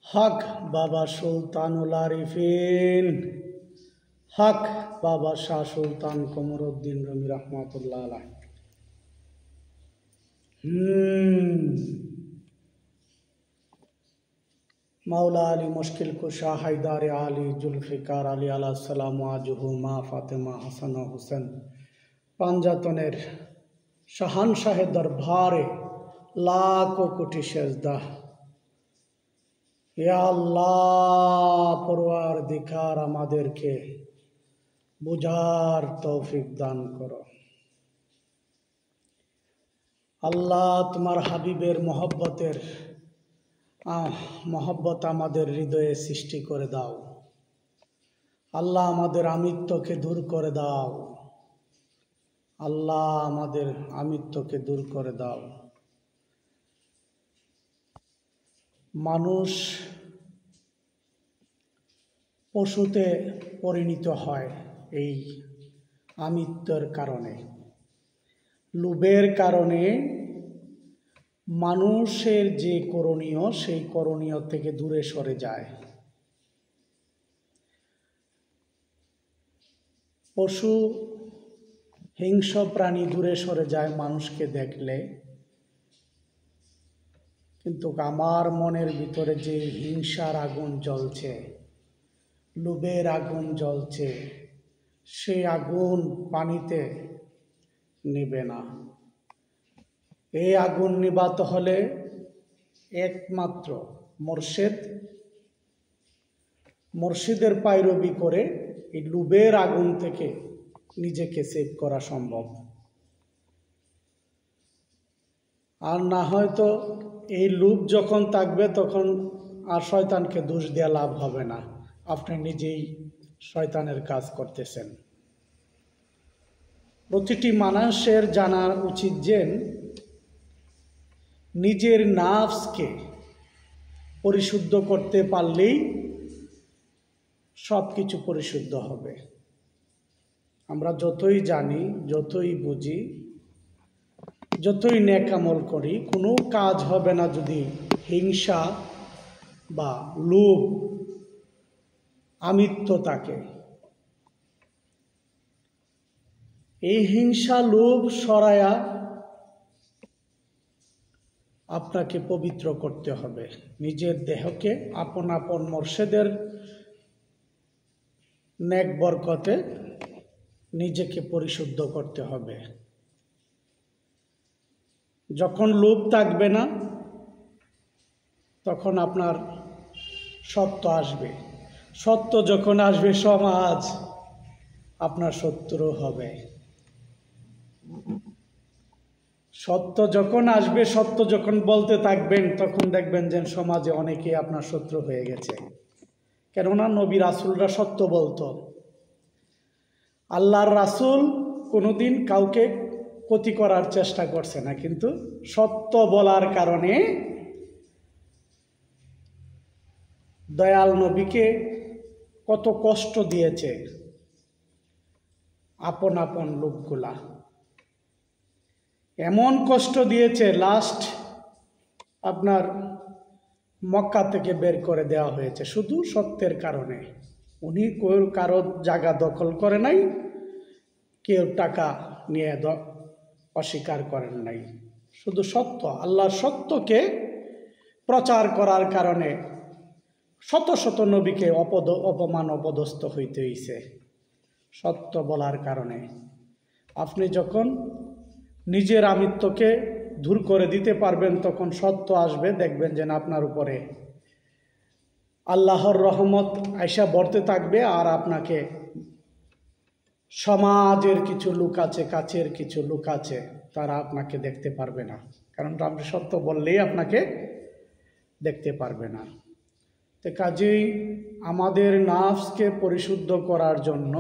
হক বাবা সুলতানুল আরিফিন, হক বাবা শাহ সুলতান কমরউদ্দিন রুমি রহমাতুল্লাহ আলাইহ। মাওলা আলী মুশকিল কুশা হায়দার আলী জুলফিকার আলী আলাইহিস সালাম আজহু মা ফাতেমা হাসান ও হুসেন পাঞ্জাতনের শাহানশাহে দরবারে লাখ কোটি সেজদা। ইয়া আল্লাহ, পরওয়ারদিগার আমাদেরকে বুঝার তৌফিক দান করো। আল্লাহ, তোমার হাবিবের মহব্বত আমাদের হৃদয়ে সৃষ্টি করে দাও। আল্লাহ, আমাদের আমিত্বকে দূর করে দাও। আল্লাহ, আমাদের আমিত্বকে দূর করে দাও। মানুষ পশুতে পরিণত হয় এই আমিত্বের কারণে, লোভের কারণে। মানুষের যে করণীয়, সেই করণীয় থেকে দূরে সরে যায়। পশু, হিংস্র প্রাণী দূরে সরে যায় মানুষকে দেখলে, কিন্তু আমার মনের ভিতরে যে হিংসার আগুন জ্বলছে, লোভের আগুন জ্বলছে, সেই আগুন পানিতে নিবে না। এই আগুন নিবাতে হলে একমাত্র মুর্শিদের পায়রবি করে এই লোভের আগুন থেকে নিজেকে সেভ করা সম্ভব। আর না হয়তো এই লোভ যখন থাকবে তখন আর শয়তানকে দোষ দেওয়া লাভ হবে না, আপনি নিজেই শয়তানের কাজ করতেছেন। প্রতিটি মানুষের জানা উচিত যে নিজের নাফসকে পরিশুদ্ধ করতে পারলেই সব কিছু পরিশুদ্ধ হবে। আমরা যতই জানি, যতই বুঝি, যতই নেক আমল করি, কোনো কাজ হবে না যদি হিংসা বা লোভ, আমিত্ব থাকে। এই হিংসা লোভ সরায়া আপনাকে পবিত্র করতে হবে। নিজের দেহকে আপন আপন মুর্শিদের নেক বরকতে নিজেকে পরিশুদ্ধ করতে হবে। যখন লোভ থাকবে না, তখন আপনার সত্য আসবে। সত্য যখন আসবে, সমাজ আপনার শত্রু হবে। সত্য যখন আসবে, সত্য যখন বলতে থাকবেন, তখন দেখবেন যে সমাজে অনেকেই আপনার শত্রু হয়ে গেছে। কেননা নবী রাসূলরা সত্য বলতো। আল্লাহর রাসূল কোনোদিন কাউকে ক্ষতি করার চেষ্টা করছে না, কিন্তু সত্য বলার কারণে দয়াল নবীকে কত কষ্ট দিয়েছে আপন আপন লোকগুলা। এমন কষ্ট দিয়েছে, লাস্ট আপনার মক্কা থেকে বের করে দেওয়া হয়েছে শুধু সত্যের কারণে। উনি কারো জায়গা দখল করে নাই, কেউ টাকা নিয়ে অস্বীকার করেন নাই। শুধু সত্য, আল্লাহর সত্যকে প্রচার করার কারণে শত শত নবীকে অপমান অপদস্থ হইতে হইছে সত্য বলার কারণে। আপনি যখন নিজের আমিত্বকে দূর করে দিতে পারবেন, তখন সত্য আসবে, দেখবেন যে আপনার উপরে আল্লাহর রহমত আয়সা বর্তে থাকবে। আর আপনাকে সমাজের কিছু লোক আছে, কাছের কিছু লোক আছে, তারা আপনাকে দেখতে পারবে না, কারণ আপনি সত্য বললেই আপনাকে দেখতে পারবে না। তো কাজেই আমাদের নাফসকে পরিশুদ্ধ করার জন্য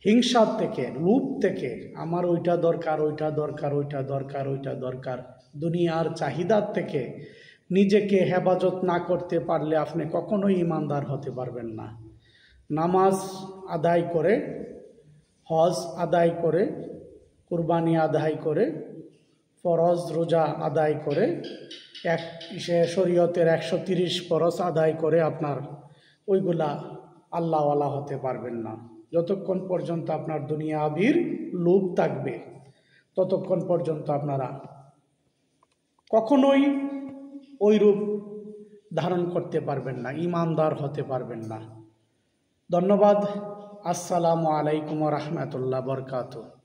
হিংসার থেকে, লোভ থেকে, আমার ওইটা দরকার, ওইটা দরকার, ওইটা দরকার, ওইটা দরকার, দুনিয়ার চাহিদার থেকে নিজেকে হেফাজত না করতে পারলে আপনি কখনোই ঈমানদার হতে পারবেন না। নামাজ আদায় করে, হজ আদায় করে, কুরবানি আদায় করে, ফরজ রোজা আদায় করে শরীয়তের 130 ফরজ আদায় করে আপনার ওইগুলা আল্লাহওয়ালা হতে পারবেন না। যতক্ষণ পর্যন্ত আপনার দুনিয়াবির লোভ থাকবে ততক্ষণ পর্যন্ত আপনারা কখনোই ওই রূপ ধারণ করতে পারবেন না, ঈমানদার হতে পারবেন না। ধন্যবাদ। আসসালামু আলাইকুম ওয়া রাহমাতুল্লাহি ওয়া বারাকাতুহু।